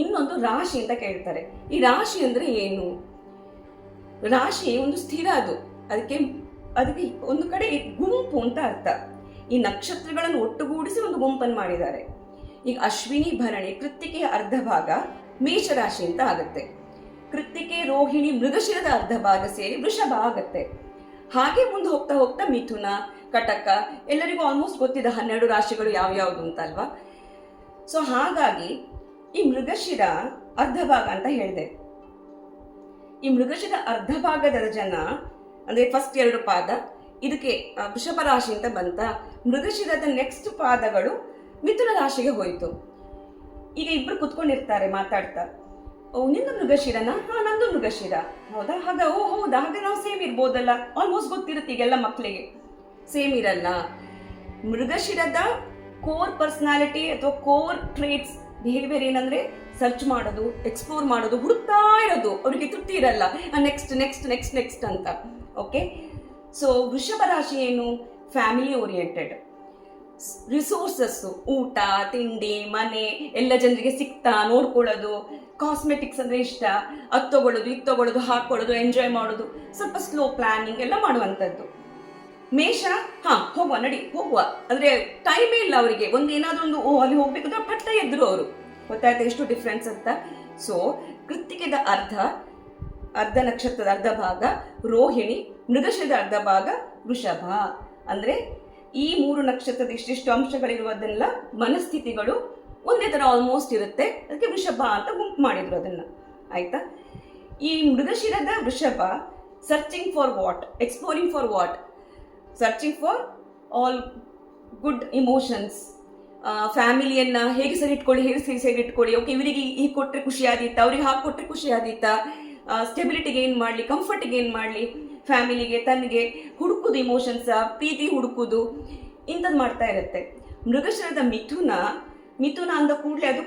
ಇನ್ನೊಂದು ರಾಶಿ ಅಂತ ಕೇಳ್ತಾರೆ. ಈ ರಾಶಿ ಅಂದ್ರೆ ಏನು? ರಾಶಿ ಒಂದು ಸ್ಥಿರ, ಅದಕ್ಕೆ ಒಂದು ಕಡೆ ಗುಂಪು ಅಂತ ಅರ್ಥ. ಈ ನಕ್ಷತ್ರಗಳನ್ನು ಒಟ್ಟುಗೂಡಿಸಿ ಒಂದು ಗುಂಪನ್ನು ಮಾಡಿದ್ದಾರೆ. ಈಗ ಅಶ್ವಿನಿ, ಭರಣಿ, ಕೃತ್ತಿಕೆಯ ಅರ್ಧ ಭಾಗ ಮೇಷರಾಶಿ ಅಂತ ಆಗುತ್ತೆ. ಕೃತ್ತಿಕೆ, ರೋಹಿಣಿ, ಮೃಗಶಿರದ ಅರ್ಧ ಭಾಗ ಸೇರಿ ವೃಷಭ ಆಗುತ್ತೆ. ಹಾಗೆ ಮುಂದೆ ಹೋಗ್ತಾ ಹೋಗ್ತಾ ಮಿಥುನ, ಕಟಕ, ಎಲ್ಲರಿಗೂ ಆಲ್ಮೋಸ್ಟ್ ಗೊತ್ತಿದೆ 12 ರಾಶಿಗಳು ಯಾವ್ಯಾವುದು ಅಂತ ಅಲ್ವಾ? ಸೊ ಹಾಗಾಗಿ ಈ ಮೃಗಶಿರ ಅರ್ಧ ಭಾಗ ಅಂತ ಹೇಳಿದೆ. ಈ ಮೃಗಶಿರ ಅರ್ಧ ಭಾಗದ ಜನ ಅಂದ್ರೆ ಫಸ್ಟ್ 2 ಪಾದ, ಇದಕ್ಕೆ ವೃಷಭ ರಾಶಿ ಅಂತ ಬಂತ. ಮೃಗಶಿರದ ನೆಕ್ಸ್ಟ್ ಪಾದಗಳು ಮಿಥುನ ರಾಶಿಗೆ ಹೋಯ್ತು. ಈಗ ಇಬ್ರು ಕುತ್ಕೊಂಡಿರ್ತಾರೆ ಮಾತಾಡ್ತಾ, ಓ ನಿಂದು ಮೃಗಶಿರನ, ಹಾ ನಂದು ಮೃಗಶಿರ, ಹೌದಾ, ಹಾಗ ಓ ಹೌದಾ, ಹಾಗೆ ನಾವು ಸೇಮ್ ಇರ್ಬೋದಲ್ಲ, ಆಲ್ಮೋಸ್ಟ್ ಗೊತ್ತಿರುತ್ತೆ ಈಗೆಲ್ಲ ಮಕ್ಕಳಿಗೆ. ಸೇಮ್ ಇರಲ್ಲ. ಮೃಗಶಿರದ ಕೋರ್ ಪರ್ಸನಾಲಿಟಿ ಅಥವಾ ಕೋರ್ ಟ್ರೇಟ್ಸ್ ಬಿಹೇವಿಯರ್ ಏನಂದ್ರೆ ಸರ್ಚ್ ಮಾಡೋದು, ಎಕ್ಸ್ಪ್ಲೋರ್ ಮಾಡೋದು, ಹುಡುಕ್ತಾ ಇರೋದು, ಅವರಿಗೆ ತೃಪ್ತಿ ಇರಲ್ಲ, ನೆಕ್ಸ್ಟ್ ನೆಕ್ಸ್ಟ್ ನೆಕ್ಸ್ಟ್ ನೆಕ್ಸ್ಟ್ ಅಂತ. ಓಕೆ, ಸೊ ವೃಷಭ ರಾಶಿ ಏನು, ಫ್ಯಾಮಿಲಿ ಓರಿಯೆಂಟೆಡ್. ರಿಸೋರ್ಸಸ್, ಊಟ ತಿಂಡಿ ಮನೆ ಎಲ್ಲ ಜನರಿಗೆ ಸಿಗ್ತಾ ನೋಡ್ಕೊಳ್ಳೋದು, ಕಾಸ್ಮೆಟಿಕ್ಸ್ ಅಂದ್ರೆ ಇಷ್ಟ, ಅದು ತಗೊಳ್ಳೋದು ಇದು ತಗೊಳ್ಳೋದು ಹಾಕೊಳ್ಳೋದು, ಎಂಜಾಯ್ ಮಾಡೋದು, ಸ್ವಲ್ಪ ಸ್ಲೋ ಪ್ಲಾನಿಂಗ್ ಎಲ್ಲ ಮಾಡುವಂಥದ್ದು. ಮೇಷ, ಹಾ ಹೋಗುವ ನಡಿ ಹೋಗುವ ಅಂದ್ರೆ ಟೈಮೇ ಇಲ್ಲ ಅವರಿಗೆ. ಒಂದೇನಾದ್ರೂ ಒಂದು ಅಲ್ಲಿ ಹೋಗ್ಬೇಕಂದ್ರೆ ಪಟ್ಟ ಎದ್ರು ಅವರು. ಗೊತ್ತಾಯ್ತಾ ಎಷ್ಟು ಡಿಫ್ರೆನ್ಸ್ ಅಂತ. ಸೊ ಕೃತ್ತಿಕೆದ ಅರ್ಧ ನಕ್ಷತ್ರದ ಅರ್ಧ ಭಾಗ ರೋಹಿಣಿ, ಮೃಗಶಿರದ ಅರ್ಧ ಭಾಗ ವೃಷಭ. ಅಂದ್ರೆ ಈ 3 ನಕ್ಷತ್ರದ ಇಷ್ಟಿಷ್ಟು ಅಂಶಗಳಿರುವುದೆಲ್ಲ ಮನಸ್ಥಿತಿಗಳು ಒಂದೇ ತರ ಆಲ್ಮೋಸ್ಟ್ ಇರುತ್ತೆ. ಅದಕ್ಕೆ ವೃಷಭ ಅಂತ ಗುಂಪು ಮಾಡಿದ್ರು ಅದನ್ನ. ಆಯ್ತಾ, ಈ ಮೃಗಶಿರದ ವೃಷಭ searching for what, exploring for what, searching for all good emotions. ಫ್ಯಾಮಿಲಿಯನ್ನ ಹೇಗೆ ಸರಿ ಇಟ್ಕೊಳ್ಳಿ, ಹೇಗೆ ಸರಿ ಇಟ್ಕೊಳ್ಳಿ, ಓಕೆ ಇವರಿಗೆ ಹೀಗೆ ಕೊಟ್ಟರೆ ಖುಷಿ ಆದೀತಾ, ಅವ್ರಿಗೆ ಹಾಗೆ ಕೊಟ್ಟರೆ ಖುಷಿ ಆದೀತಾ, ಸ್ಟೆಬಿಲಿಟಿಗೆ ಏನು ಮಾಡಲಿ, ಕಂಫರ್ಟಿಗೆ ಏನು ಮಾಡಲಿ, ಫ್ಯಾಮಿಲಿಗೆ ತನಗೆ ಹುಡುಕುದು, ಇಮೋಷನ್ಸ್ ಪ್ರೀತಿ ಹುಡುಕುದು, ಇಂಥದ್ದು ಮಾಡ್ತಾ ಇರುತ್ತೆ. ಮೃಗಶಿರದ ಮಿಥುನ ಅಂದ ಕೂಡಲೇ ಅದು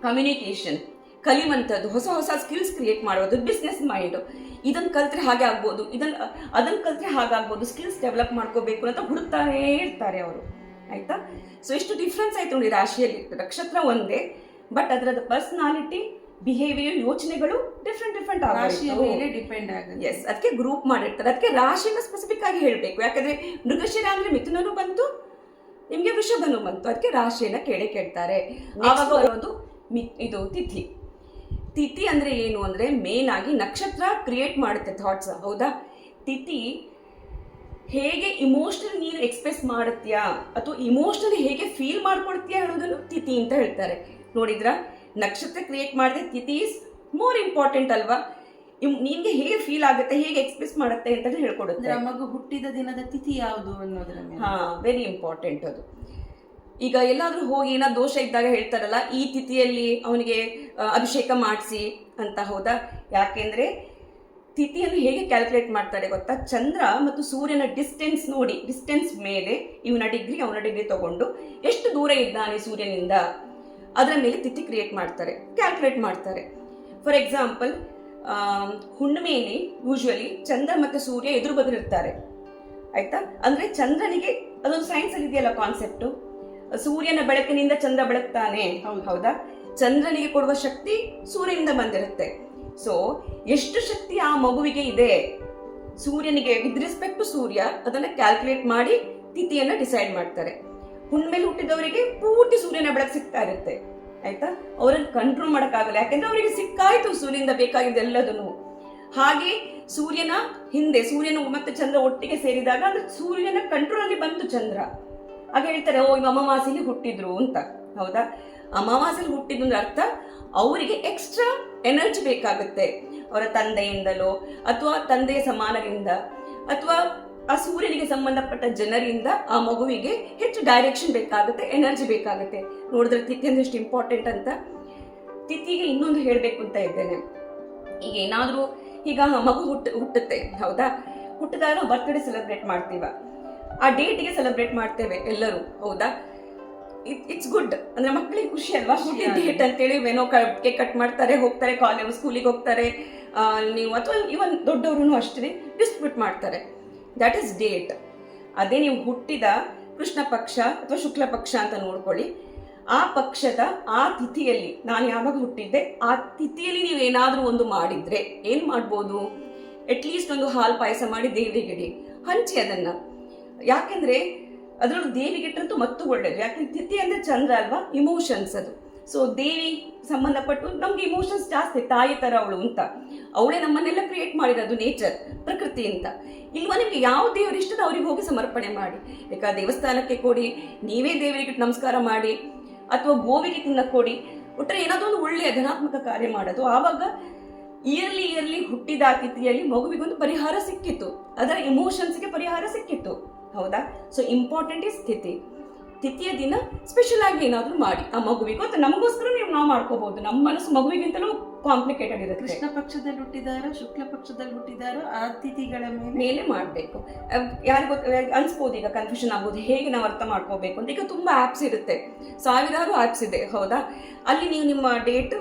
ಕಮ್ಯುನಿಕೇಶನ್, ಕಲಿಯುವಂಥದ್ದು, ಹೊಸ ಹೊಸ ಸ್ಕಿಲ್ಸ್ ಕ್ರಿಯೇಟ್ ಮಾಡೋದು, ಬಿಸ್ನೆಸ್ ಮೈಂಡ್. ಇದನ್ನು ಕಲ್ತ್ರೆ ಹಾಗೆ ಆಗ್ಬೋದು, ಅದನ್ನು ಕಲ್ತ್ರೆ ಹಾಗಾಗ್ಬೋದು, ಸ್ಕಿಲ್ಸ್ ಡೆವಲಪ್ ಮಾಡ್ಕೋಬೇಕು ಅಂತ ಹುಡುಕ್ತಾನೇ ಇರ್ತಾರೆ ಅವರು. ಆಯ್ತಾ, ಸೊ ಎಷ್ಟು ಡಿಫ್ರೆನ್ಸ್ ಆಯ್ತು ನೋಡಿ ರಾಶಿಯಲ್ಲಿ. ನಕ್ಷತ್ರ ಒಂದೇ, ಬಟ್ ಅದರದ ಪರ್ಸನಾಲಿಟಿ, ಬಿಹೇವಿಯರ್, ಯೋಚನೆಗಳು ಡಿಫ್ರೆಂಟ್ ರಾಶಿಯ ಮೇಲೆ ಡಿಪೆಂಡ್ ಆಗುತ್ತೆ. ಎಸ್, ಅದಕ್ಕೆ ಗ್ರೂಪ್ ಮಾಡಿರ್ತಾರೆ. ಅದಕ್ಕೆ ರಾಶಿನ ಸ್ಪೆಸಿಫಿಕ್ ಆಗಿ ಹೇಳಬೇಕು. ಯಾಕಂದ್ರೆ ಮೃಗಶಿರ ಅಂದ್ರೆ ಮಿಥುನನು ಬಂತು, ನಿಮ್ಗೆ ವೃಷಭನು ಬಂತು, ಅದಕ್ಕೆ ರಾಶಿಯನ್ನ ಕೇಳ್ತಾರೆ. ಆವಾಗ ಬರೋದು ಇದು ತಿಥಿ ಅಂದ್ರೆ ಏನು ಅಂದ್ರೆ ಮೇನ್ ಆಗಿ ನಕ್ಷತ್ರ ಕ್ರಿಯೇಟ್ ಮಾಡುತ್ತೆ ಥಾಟ್ಸ್. ಹೌದಾ, ತಿಥಿ ಹೇಗೆ ಇಮೋಷನಲ್ ನೀನು ಎಕ್ಸ್ಪ್ರೆಸ್ ಮಾಡುತ್ತೀಯಾ ಅಥವಾ ಇಮೋಷನಲಿ ಹೇಗೆ ಫೀಲ್ ಮಾಡ್ಕೊಳ್ತೀಯಾ ಹೇಳೋದನ್ನು ತಿಥಿ ಅಂತ ಹೇಳ್ತಾರೆ. ನೋಡಿದ್ರ, ನಕ್ಷತ್ರ ಕ್ರಿಯೇಟ್ ಮಾಡಿದ್ರೆ ತಿಥಿ ಇಸ್ ಮೋರ್ ಇಂಪಾರ್ಟೆಂಟ್ ಅಲ್ವಾ. ನಿನ್ಗೆ ಹೇಗೆ ಫೀಲ್ ಆಗುತ್ತೆ, ಹೇಗೆ ಎಕ್ಸ್ಪ್ರೆಸ್ ಮಾಡುತ್ತೆ ಅಂತ ಹೇಳ್ಕೊಡುತ್ತೆ. ಮಗು ಹುಟ್ಟಿದ ದಿನದ ತಿಥಿ ಯಾವುದು ಅನ್ನೋದ್ರ ಮೇಲೆ. ಹಾ, ವೆರಿ ಇಂಪಾರ್ಟೆಂಟ್ ಅದು. ಈಗ ಎಲ್ಲಾದ್ರೂ ಹೋಗಿ ಏನೋ ದೋಷ ಇದ್ದಾಗ ಹೇಳ್ತಾರಲ್ಲ, ಈ ತಿಥಿಯಲ್ಲಿ ಅವನಿಗೆ ಅಭಿಷೇಕ ಮಾಡಿಸಿ ಅಂತ. ಹೌದಾ, ಯಾಕೆಂದ್ರೆ ತಿಥಿಯನ್ನು ಹೇಗೆ ಕ್ಯಾಲ್ಕುಲೇಟ್ ಮಾಡ್ತಾರೆ ಗೊತ್ತಾ, ಚಂದ್ರ ಮತ್ತು ಸೂರ್ಯನ ಡಿಸ್ಟೆನ್ಸ್ ನೋಡಿ, ಡಿಸ್ಟೆನ್ಸ್ ಮೇಲೆ ಇವನ ಡಿಗ್ರಿ ಅವನ ಡಿಗ್ರಿ ತಗೊಂಡು ಎಷ್ಟು ದೂರ ಇದ್ದಾನೆ ಸೂರ್ಯನಿಂದ, ಅದರ ಮೇಲೆ ತಿಥಿ ಕ್ರಿಯೇಟ್ ಮಾಡ್ತಾರೆ, ಕ್ಯಾಲ್ಕುಲೇಟ್ ಮಾಡ್ತಾರೆ. ಫಾರ್ ಎಕ್ಸಾಂಪಲ್, ಹುಣ್ಣಿಮೆಯಲ್ಲಿ ಯೂಶುವಲಿ ಚಂದ್ರ ಮತ್ತು ಸೂರ್ಯ ಎದುರು ಬದಲಿರ್ತಾರೆ. ಆಯ್ತಾ, ಅಂದ್ರೆ ಚಂದ್ರನಿಗೆ ಅದೊಂದು ಸೈನ್ಸ್ ಅಲ್ಲಿ ಇದೆಯಲ್ಲ ಕಾನ್ಸೆಪ್ಟ್, ಸೂರ್ಯನ ಬೆಳಕಿನಿಂದ ಚಂದ್ರ ಬೆಳಗ್ತಾನೆ. ಹೌದಾ, ಚಂದ್ರನಿಗೆ ಕೊಡುವ ಶಕ್ತಿ ಸೂರ್ಯನಿಂದ ಬಂದಿರುತ್ತೆ. ಸೊ ಎಷ್ಟು ಶಕ್ತಿ ಆ ಮಗುವಿಗೆ ಇದೆ ಸೂರ್ಯನಿಗೆ ವಿತ್ ರೆಸ್ಪೆಕ್ಟ್ ಟು ಸೂರ್ಯ, ಅದನ್ನ ಕ್ಯಾಲ್ಕುಲೇಟ್ ಮಾಡಿ ತಿಥಿಯನ್ನ ಡಿಸೈಡ್ ಮಾಡ್ತಾರೆ. ಹುಣ್ಣಿಮೆಯಲ್ಲಿ ಹುಟ್ಟಿದವರಿಗೆ ಪೂರ್ತಿ ಸೂರ್ಯನ ಬೆಳಕು ಸಿಗ್ತಾ ಇರುತ್ತೆ. ಆಯ್ತಾ, ಅವರನ್ನು ಕಂಟ್ರೋಲ್ ಮಾಡಕ್ಕಾಗಲ್ಲ, ಯಾಕೆಂದ್ರೆ ಅವರಿಗೆ ಸಿಕ್ಕಾಯ್ತು ಸೂರ್ಯನಿಂದ ಬೇಕಾಗಿದೆ ಎಲ್ಲದನ್ನು. ಹಾಗೆ ಸೂರ್ಯನ ಹಿಂದೆ ಸೂರ್ಯನ ಮತ್ತೆ ಚಂದ್ರ ಒಟ್ಟಿಗೆ ಸೇರಿದಾಗ ಅಂದ್ರೆ ಸೂರ್ಯನ ಕಂಟ್ರೋಲ್ ಅಲ್ಲಿ ಬಂತು ಚಂದ್ರ. ಆಗ ಹೇಳ್ತಾರೆ, ಓ ಇವ ಅಮಾವಾಸ್ಯೆಯಲ್ಲಿ ಹುಟ್ಟಿದ್ರು ಅಂತ. ಹೌದಾ, ಅಮಾವಾಸ್ಯೆಯಲ್ಲಿ ಹುಟ್ಟಿದ್ರು ಅಂದ್ರೆ ಅರ್ಥ ಅವರಿಗೆ ಎಕ್ಸ್ಟ್ರಾ ಎನರ್ಜಿ ಬೇಕಾಗುತ್ತೆ, ಅವರ ತಂದೆಯಿಂದಲೋ ಅಥವಾ ತಂದೆಯ ಸಮಾನರಿಂದ ಅಥವಾ ಆ ಸೂರ್ಯನಿಗೆ ಸಂಬಂಧಪಟ್ಟ ಜನರಿಂದ ಆ ಮಗುವಿಗೆ ಹೆಚ್ಚು ಡೈರೆಕ್ಷನ್ ಬೇಕಾಗುತ್ತೆ, ಎನರ್ಜಿ ಬೇಕಾಗುತ್ತೆ. ನೋಡಿದ್ರೆ ತಿಥಿ ಅಂದ್ರೆ ಎಷ್ಟು ಇಂಪಾರ್ಟೆಂಟ್ ಅಂತ. ತಿಥಿಗೆ ಇನ್ನೊಂದು ಹೇಳಬೇಕು ಅಂತ ಇದ್ದೇನೆ. ಈಗ ಏನಾದರೂ ಈಗ ಮಗು ಹುಟ್ಟುತ್ತೆ. ಹೌದಾ, ಹುಟ್ಟಿದಾಗ ನಾವು ಬರ್ತ್ಡೇ ಸೆಲೆಬ್ರೇಟ್ ಮಾಡ್ತೀವ, ಆ ಡೇಟ್ಗೆ ಸೆಲೆಬ್ರೇಟ್ ಮಾಡ್ತೇವೆ ಎಲ್ಲರೂ. ಹೌದಾ, ಇಟ್ಸ್ ಗುಡ್, ಅಂದ್ರೆ ಮಕ್ಕಳಿಗೆ ಖುಷಿ ಅಲ್ವಾ, ಹುಟ್ಟಿದ ಡೇಟ್ ಅಂತೇಳಿ ಏನೋ ಕೇಕ್ ಕಟ್ ಮಾಡ್ತಾರೆ, ಹೋಗ್ತಾರೆ ಕಾಲೇಜ್ ಸ್ಕೂಲಿಗೆ ಹೋಗ್ತಾರೆ. ನೀವು ಅಥವಾ ಇವನ್ ದೊಡ್ಡವರು ಅಷ್ಟೇ ಡಿಸ್ಟ್ರಿಬ್ಯೂಟ್ ಮಾಡ್ತಾರೆ, ದಟ್ ಇಸ್ ಡೇಟ್. ಅದೇ ನೀವು ಹುಟ್ಟಿದ ಕೃಷ್ಣ ಪಕ್ಷ ಅಥವಾ ಶುಕ್ಲ ಪಕ್ಷ ಅಂತ ನೋಡ್ಕೊಳ್ಳಿ, ಆ ಪಕ್ಷದ ಆ ತಿಥಿಯಲ್ಲಿ, ನಾನು ಯಾವಾಗ ಹುಟ್ಟಿದ್ದೆ ಆ ತಿಥಿಯಲ್ಲಿ ನೀವು ಏನಾದ್ರೂ ಒಂದು ಮಾಡಿದ್ರೆ ಏನ್ ಮಾಡ್ಬೋದು, ಅಟ್ಲೀಸ್ಟ್ ಒಂದು ಹಾಲು ಪಾಯಸ ಮಾಡಿ ದೇವರಿಗೆ ಹಂಚಿ ಅದನ್ನ. ಯಾಕೆಂದ್ರೆ ಅದರಲ್ಲೂ ದೇವಿಗಿಟ್ಟಂತೂ ಮತ್ತು ಒಳ್ಳೇದು. ಯಾಕೆಂದ್ರೆ ತಿಥಿ ಅಂದ್ರೆ ಚಂದ್ರ ಅಲ್ವಾ, ಇಮೋಷನ್ಸ್ ಅದು. ಸೊ ದೇವಿ ಸಂಬಂಧಪಟ್ಟು ನಮ್ಗೆ ಇಮೋಷನ್ಸ್ ಜಾಸ್ತಿ, ತಾಯಿ ತರ ಅವಳು ಅಂತ. ಅವಳೇ ನಮ್ಮನ್ನೆಲ್ಲ ಕ್ರಿಯೇಟ್ ಮಾಡಿರೋದು, ನೇಚರ್, ಪ್ರಕೃತಿ ಅಂತ. ಇಲ್ವಾ, ನಿಮ್ಗೆ ಯಾವ ದೇವರು ಇಷ್ಟದ ಅವ್ರಿಗೆ ಹೋಗಿ ಸಮರ್ಪಣೆ ಮಾಡಿ, ಬೇಕಾ ದೇವಸ್ಥಾನಕ್ಕೆ ಕೊಡಿ, ನೀವೇ ದೇವರಿಗೆ ನಮಸ್ಕಾರ ಮಾಡಿ, ಅಥವಾ ಗೋವಿಗೆ ತಿನ್ನಕ್ಕೆ ಕೊಡಿ. ಒಟ್ಟರೆ ಏನಾದರೂ ಒಂದು ಒಳ್ಳೆಯ ಧನಾತ್ಮಕ ಕಾರ್ಯ ಮಾಡೋದು. ಆವಾಗ ಇಯರ್ಲಿ ಹುಟ್ಟಿದ ಆ ತಿಥಿಯಲ್ಲಿ ಮಗುವಿಗೊಂದು ಪರಿಹಾರ ಸಿಕ್ಕಿತ್ತು, ಅದರ ಇಮೋಷನ್ಸ್ಗೆ ಪರಿಹಾರ ಸಿಕ್ಕಿತ್ತು. ಹೌದಾ? ಸೊ ಇಂಪಾರ್ಟೆಂಟ್ ಇಸ್ ತಿಥಿಯ ದಿನ ಸ್ಪೆಷಲ್ ಆಗಿ ಏನಾದರೂ ಮಾಡಿ ಆ ಮಗುವಿಗೂ ಅಥವಾ ನಮಗೋಸ್ಕರ ನಾವು ಮಾಡ್ಕೋಬಹುದು. ನಮ್ಮ ಮನಸ್ಸು ಮಗುವಿಗಿಂತಲೂ ಕಾಂಪ್ಲಿಕೇಟೆಡ್ ಇರುತ್ತೆ. ಕೃಷ್ಣ ಪಕ್ಷದಲ್ಲಿ ಹುಟ್ಟಿದಾರೋ ಶುಕ್ಲ ಪಕ್ಷದಲ್ಲಿ ಹುಟ್ಟಿದಾರೋ ಆ ತಿಥಿಗಳ ಮೇಲೆ ಮಾಡಬೇಕು. ಯಾರಿಗೂ ಅನ್ಸ್ಬೋದು, ಈಗ ಕನ್ಫ್ಯೂಷನ್ ಆಗ್ಬೋದು, ಹೇಗೆ ನಾವು ಅರ್ಥ ಮಾಡ್ಕೋಬೇಕು ಅಂತ. ಈಗ ತುಂಬಾ ಆ್ಯಪ್ಸ್ ಇರುತ್ತೆ, ಸಾವಿರಾರು ಆ್ಯಪ್ಸ್ ಇದೆ. ಹೌದಾ? ಅಲ್ಲಿ ನೀವು ನಿಮ್ಮ ಡೇಟ್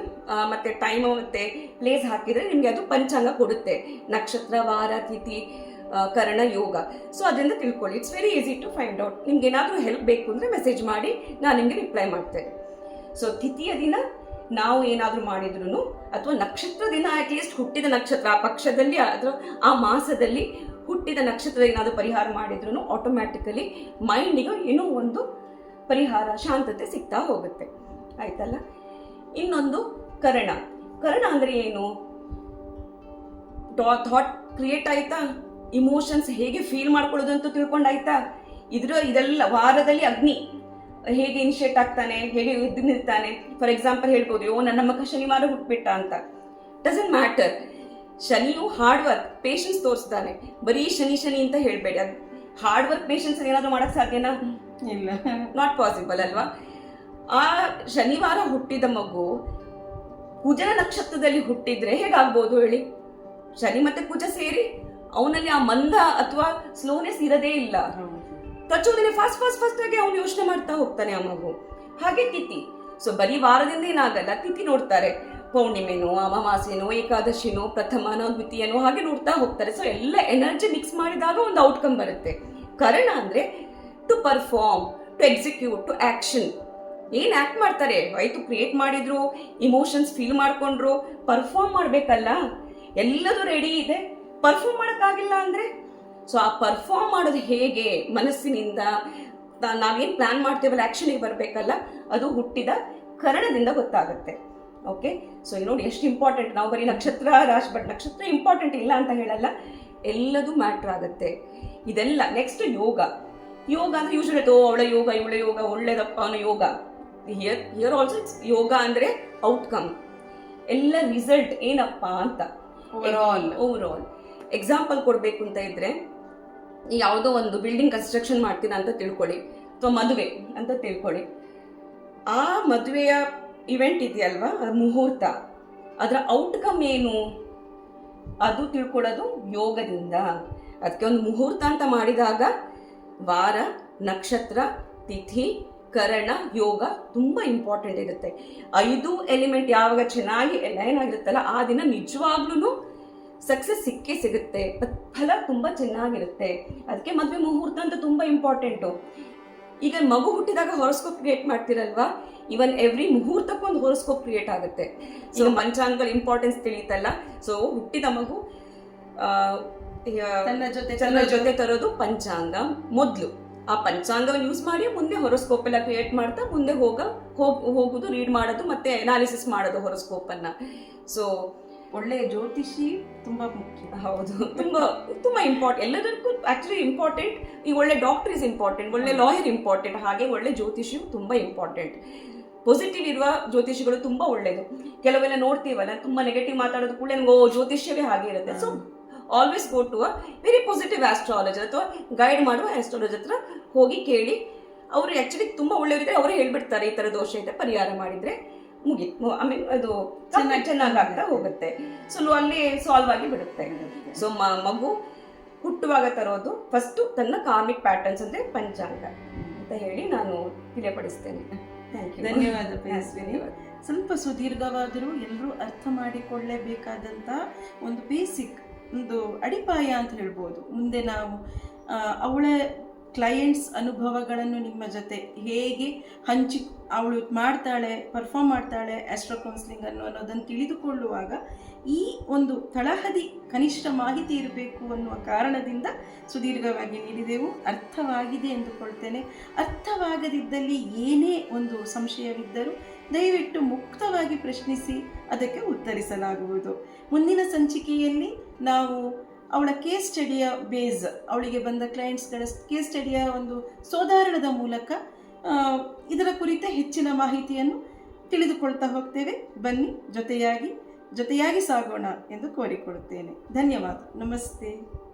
ಮತ್ತೆ ಟೈಮ್ ಮತ್ತೆ ಪ್ಲೇಸ್ ಹಾಕಿದ್ರೆ ನಿಮ್ಗೆ ಅದು ಪಂಚಾಂಗ ಕೊಡುತ್ತೆ, ನಕ್ಷತ್ರ, ವಾರ, ತಿಥಿ, ಕರಣ, ಯೋಗ. ಸೊ ಅದರಿಂದ ತಿಳ್ಕೊಳ್ಳಿ. It's very easy to find out. ನಿಮ್ಗೆ ಏನಾದರೂ ಹೆಲ್ಪ್ ಬೇಕು ಅಂದರೆ ಮೆಸೇಜ್ ಮಾಡಿ, ನಾನು ನಿಮಗೆ ರಿಪ್ಲೈ ಮಾಡ್ತೇನೆ. ಸೊ ತಿಥಿಯ ದಿನ ನಾವು ಏನಾದರೂ ಮಾಡಿದ್ರು ಅಥವಾ ನಕ್ಷತ್ರ ದಿನ ಅಟ್ಲೀಸ್ಟ್ ಹುಟ್ಟಿದ ನಕ್ಷತ್ರ ಆ ಪಕ್ಷದಲ್ಲಿ ಅಥವಾ ಆ ಮಾಸದಲ್ಲಿ ಹುಟ್ಟಿದ ನಕ್ಷತ್ರ ಏನಾದರೂ ಪರಿಹಾರ ಮಾಡಿದ್ರು ಆಟೋಮ್ಯಾಟಿಕಲಿ ಮೈಂಡಿಗೆ ಏನೋ ಒಂದು ಪರಿಹಾರ, ಶಾಂತತೆ ಸಿಗ್ತಾ ಹೋಗುತ್ತೆ. ಆಯ್ತಲ್ಲ? ಇನ್ನೊಂದು ಕರಣ. ಕರಣ ಅಂದರೆ ಏನು? ಥಾಟ್ ಕ್ರಿಯೇಟ್ ಆಯ್ತಾ, ಇಮೋಷನ್ಸ್ ಹೇಗೆ ಫೀಲ್ ಮಾಡ್ಕೊಳ್ಳೋದು ಅಂತ ತಿಳ್ಕೊಂಡಾಯ್ತಾ. ಇದೆಲ್ಲ ವಾರದಲ್ಲಿ ಅಗ್ನಿ ಹೇಗೆ ಇನಿಷಿಯೇಟ್ ಆಗ್ತಾನೆ, ಹೇಗೆ ಎದ್ದು ನಿಲ್ತಾನೆ. ಫಾರ್ ಎಕ್ಸಾಂಪಲ್ ಹೇಳ್ಬೋದು, ನನ್ನ ಮಗ ಶನಿವಾರ ಹುಟ್ಬಿಟ್ಟ ಅಂತ. Doesn't matter. ಶನಿಯು ಹಾರ್ಡ್ ವರ್ಕ್, ಪೇಷನ್ಸ್ ತೋರಿಸ್ತಾನೆ. ಬರೀ ಶನಿ ಅಂತ ಹೇಳ್ಬೇಡಿ. ಅದು ಹಾರ್ಡ್ ವರ್ಕ್, ಪೇಷನ್ಸ್ ಏನಾದರೂ ಮಾಡಕ್ ಸಾಧ್ಯನಾ? ಇಲ್ಲ, ನಾಟ್ ಪಾಸಿಬಲ್ ಅಲ್ವಾ? ಆ ಶನಿವಾರ ಹುಟ್ಟಿದ ಮಗು ಕುಜನ ನಕ್ಷತ್ರದಲ್ಲಿ ಹುಟ್ಟಿದ್ರೆ ಹೇಗಾಗ್ಬೋದು ಹೇಳಿ? ಶನಿ ಮತ್ತೆ ಕುಜ ಸೇರಿ ಅವನಲ್ಲಿ ಆ ಮಂದ ಅಥವಾ ಸ್ಲೋನೆಸ್ ಇರದೇ ಇಲ್ಲ. ಪ್ರಚೋದನೆ ಫಾಸ್ಟ್ ಆಗಿ ಅವನು ಯೋಚನೆ ಮಾಡ್ತಾ ಹೋಗ್ತಾನೆ ಆ ಮಗು. ಹಾಗೆ ತಿಥಿ. ಸೊ ಬರೀ ವಾರದಿಂದ ಏನಾಗಲ್ಲ, ತಿಥಿ ನೋಡ್ತಾರೆ. ಪೌರ್ಣಿಮೆನೋ, ಅಮಾವಾಸ್ಯೆನೋ, ಏಕಾದಶಿನೋ, ಪ್ರಥಮನೋ, ದ್ವಿತೀಯನೋ, ಹಾಗೆ ನೋಡ್ತಾ ಹೋಗ್ತಾರೆ. ಸೊ ಎಲ್ಲ ಎನರ್ಜಿ ಮಿಕ್ಸ್ ಮಾಡಿದಾಗ ಒಂದು ಔಟ್ಕಮ್ ಬರುತ್ತೆ. ಕರಣ ಅಂದ್ರೆ to perform, to execute, to action. ಏನ್ ಆಕ್ಟ್ ಮಾಡ್ತಾರೆ, ಆಯ್ತು ಕ್ರಿಯೇಟ್ ಮಾಡಿದ್ರು, ಇಮೋಷನ್ಸ್ ಫೀಲ್ ಮಾಡ್ಕೊಂಡ್ರು, ಪರ್ಫಾರ್ಮ್ ಮಾಡ್ಬೇಕಲ್ಲ. ಎಲ್ಲದೂ ರೆಡಿ ಇದೆ, ಪರ್ಫಾರ್ಮ್ ಮಾಡೋಕ್ಕಾಗಿಲ್ಲ ಅಂದ್ರೆ? ಸೊ ಆ ಪರ್ಫಾರ್ಮ್ ಮಾಡೋದು ಹೇಗೆ, ಮನಸ್ಸಿನಿಂದ ನಾವೇನು ಪ್ಲಾನ್ ಮಾಡ್ತೇವಲ್ಲ, ಆ್ಯಕ್ಷನಿಗೆ ಬರಬೇಕಲ್ಲ, ಅದು ಹುಟ್ಟಿದ ಕರಣದಿಂದ ಗೊತ್ತಾಗುತ್ತೆ. ಓಕೆ? ಸೊ ನೋಡಿ ಎಷ್ಟು ಇಂಪಾರ್ಟೆಂಟ್. ನಾವು ಬರೀ ನಕ್ಷತ್ರ ರಾಶಿ, ಬಟ್ ನಕ್ಷತ್ರ ಇಂಪಾರ್ಟೆಂಟ್ ಇಲ್ಲ ಅಂತ ಹೇಳಲ್ಲ, ಎಲ್ಲದೂ ಮ್ಯಾಟ್ರ್ ಆಗುತ್ತೆ. ಇದೆಲ್ಲ ನೆಕ್ಸ್ಟ್ ಯೋಗ. ಯೋಗ ಅಂದ್ರೆ ಯೂಶಲಿ ಅವಳ ಯೋಗ, ಇವಳ ಯೋಗ, ಒಳ್ಳೇದಪ್ಪ ಅನ್ನೋ ಯೋಗ. ಹಿಯರ್ ಆಲ್ಸೋ ಇಟ್ಸ್ ಯೋಗ ಅಂದ್ರೆ ಔಟ್ಕಮ್, ಎಲ್ಲ ರಿಸಲ್ಟ್ ಏನಪ್ಪ ಅಂತ. ಓವರ್ ಆಲ್ ಎಕ್ಸಾಂಪಲ್ ಕೊಡಬೇಕು ಅಂತ ಇದ್ರೆ, ಯಾವುದೋ ಒಂದು ಬಿಲ್ಡಿಂಗ್ ಕನ್ಸ್ಟ್ರಕ್ಷನ್ ಮಾಡ್ತೀರಾ ಅಂತ ತಿಳ್ಕೊಳ್ಳಿ, ಅಥವಾ ಮದುವೆ ಅಂತ ತಿಳ್ಕೊಳ್ಳಿ. ಆ ಮದುವೆಯ ಇವೆಂಟ್ ಇದೆಯಲ್ವಾ, ಮುಹೂರ್ತ, ಅದರ ಔಟ್ಕಮ್ ಏನು ಅದು ತಿಳ್ಕೊಳ್ಳೋದು ಯೋಗದಿಂದ. ಅದಕ್ಕೆ ಒಂದು ಮುಹೂರ್ತ ಅಂತ ಮಾಡಿದಾಗ ವಾರ, ನಕ್ಷತ್ರ, ತಿಥಿ, ಕರಣ, ಯೋಗ ತುಂಬ ಇಂಪಾರ್ಟೆಂಟ್ ಇರುತ್ತೆ. 5 ಎಲಿಮೆಂಟ್ ಯಾವಾಗ ಚೆನ್ನಾಗಿ ಲೈನ್ ಆಗಿರುತ್ತಲ್ಲ, ಆ ದಿನ ನಿಜವಾಗ್ಲೂ ಸಕ್ಸಸ್ ಸಿಕ್ಕೇ ಸಿಗುತ್ತೆ, ಫಲ ತುಂಬ ಚೆನ್ನಾಗಿರುತ್ತೆ. ಅದಕ್ಕೆ ಮದುವೆ ಮುಹೂರ್ತ ಅಂತ ತುಂಬ ಇಂಪಾರ್ಟೆಂಟು. ಈಗ ಮಗು ಹುಟ್ಟಿದಾಗ ಹೊರಸ್ಕೋಪ್ ಕ್ರಿಯೇಟ್ ಮಾಡ್ತಿರಲ್ವಾ, ಇವನ್ ಎವ್ರಿ ಮುಹೂರ್ತಕ್ಕೊಂದು ಹೊರಸ್ಕೋಪ್ ಕ್ರಿಯೇಟ್ ಆಗುತ್ತೆ. ಸೊ ಪಂಚಾಂಗಗಳ ಇಂಪಾರ್ಟೆನ್ಸ್ ತಿಳಿಯುತ್ತಲ್ಲ. ಸೊ ಹುಟ್ಟಿದ ಮಗು ತನ್ನ ಜೊತೆ ತರೋದು ಪಂಚಾಂಗ ಮೊದಲು. ಆ ಪಂಚಾಂಗವನ್ನು ಯೂಸ್ ಮಾಡಿ ಮುಂದೆ ಹೊರಸ್ಕೋಪ್ ಎಲ್ಲ ಕ್ರಿಯೇಟ್ ಮಾಡ್ತಾ ಮುಂದೆ ಹೋಗುದು, ರೀಡ್ ಮಾಡೋದು, ಮತ್ತೆ ಅನಾಲಿಸಿಸ್ ಮಾಡೋದು ಹೊರಸ್ಕೋಪ್ ಅನ್ನ. ಸೊ ಒಳ್ಳೆಯ ಜ್ಯೋತಿಷಿ ತುಂಬಾ ಮುಖ್ಯ. ಹೌದು, ತುಂಬಾ ಇಂಪಾರ್ಟೆಂಟ್. ಎಲ್ಲದಕ್ಕೂ ಆಕ್ಚುಲಿ ಇಂಪಾರ್ಟೆಂಟ್. ಈ ಒಳ್ಳೆ ಡಾಕ್ಟರ್ ಇಸ್ ಇಂಪಾರ್ಟೆಂಟ್, ಒಳ್ಳೆ ಲಾಯರ್ ಇಂಪಾರ್ಟೆಂಟ್, ಹಾಗೆ ಒಳ್ಳೆ ಜ್ಯೋತಿಷಿಯು ತುಂಬಾ ಇಂಪಾರ್ಟೆಂಟ್. ಪಾಸಿಟಿವ್ ಇರುವ ಜ್ಯೋತಿಷಿಗಳು ತುಂಬಾ ಒಳ್ಳೇದು. ಕೆಲವೆಲ್ಲ ನೋಡ್ತೀವಲ್ಲ, ತುಂಬಾ ನೆಗೆಟಿವ್ ಮಾತಾಡೋದು ಕೂಡ ಜ್ಯೋತಿಷ್ಯವೇ ಹಾಗೆ ಇರುತ್ತೆ. So always go to a very positive astrologer ಅಥವಾ ಗೈಡ್ ಮಾಡುವ ಆಸ್ಟ್ರಾಲಜರ್ ಹತ್ರ ಹೋಗಿ ಕೇಳಿ. ಅವರು ಆಕ್ಚುಲಿ ತುಂಬಾ ಒಳ್ಳೆಯವರಿದ್ರೆ ಅವರೇ ಹೇಳ್ಬಿಡ್ತಾರೆ, ಈ ತರ ದೋಷ ಇದೆ, ಪರಿಹಾರ ಮಾಡಿದ್ರೆ ಆಮೇಲೆ ಅದು ಚೆನ್ನಾಗಾಗ್ತಾ ಹೋಗುತ್ತೆ. ಸೊ ಅಲ್ಲಿ ಸಾಲ್ವ್ ಆಗಿ ಬಿಡುತ್ತೆ. ಸೊ ಮಗು ಹುಟ್ಟುವಾಗ ತರೋದು ಫಸ್ಟ್ ತನ್ನ ಕಾರ್ಮಿಕ್ ಪ್ಯಾಟರ್ನ್ಸ್ ಅಂದ್ರೆ ಪಂಚಾಂಗ ಅಂತ ಹೇಳಿ ನಾನು ತಿಳಿಯಪಡಿಸ್ತೇನೆ. ಧನ್ಯವಾದ. ಸ್ವಲ್ಪ ಸುದೀರ್ಘವಾದರೂ ಎಲ್ಲರೂ ಅರ್ಥ ಮಾಡಿಕೊಳ್ಳಲೇಬೇಕಾದಂಥ ಒಂದು ಬೇಸಿಕ್, ಒಂದು ಅಡಿಪಾಯ ಅಂತ ಹೇಳ್ಬೋದು. ಮುಂದೆ ನಾವು ಅವಳ ಕ್ಲೈಯೆಂಟ್ಸ್ ಅನುಭವಗಳನ್ನು ನಿಮ್ಮ ಜೊತೆ ಹೇಗೆ ಅವಳು ಮಾಡ್ತಾಳೆ, ಪರ್ಫಾರ್ಮ್ ಮಾಡ್ತಾಳೆ ಆಸ್ಟ್ರೋ ಕೌನ್ಸಿಲಿಂಗ್ ಅನ್ನೋದನ್ನು ತಿಳಿದುಕೊಳ್ಳುವಾಗ ಈ ಒಂದು ತಳಹದಿ ಕನಿಷ್ಠ ಮಾಹಿತಿ ಇರಬೇಕು ಅನ್ನುವ ಕಾರಣದಿಂದ ಸುದೀರ್ಘವಾಗಿ ನೀಡಿದೆವು. ಅರ್ಥವಾಗಿದೆ ಎಂದುಕೊಳ್ತೇನೆ. ಅರ್ಥವಾಗದಿದ್ದಲ್ಲಿ ಏನೇ ಒಂದು ಸಂಶಯವಿದ್ದರೂ ದಯವಿಟ್ಟು ಮುಕ್ತವಾಗಿ ಪ್ರಶ್ನಿಸಿ, ಅದಕ್ಕೆ ಉತ್ತರಿಸಲಾಗುವುದು. ಮುಂದಿನ ಸಂಚಿಕೆಯಲ್ಲಿ ನಾವು ಅವಳ ಕೇಸ್ ಸ್ಟಡಿಯ ಬೇಸ್, ಅವಳಿಗೆ ಬಂದ ಕ್ಲೈಂಟ್ಸ್ಗಳ ಕೇಸ್ ಸ್ಟಡಿಯ ಒಂದು ಸೋದಾಹರಣದ ಮೂಲಕ ಇದರ ಕುರಿತ ಹೆಚ್ಚಿನ ಮಾಹಿತಿಯನ್ನು ತಿಳಿದುಕೊಳ್ತಾ ಹೋಗ್ತೇವೆ. ಬನ್ನಿ, ಜೊತೆಯಾಗಿ ಜೊತೆಯಾಗಿ ಸಾಗೋಣ ಎಂದು ಕೋರಿಕೊಳ್ಳುತ್ತೇನೆ. ಧನ್ಯವಾದ. ನಮಸ್ತೆ.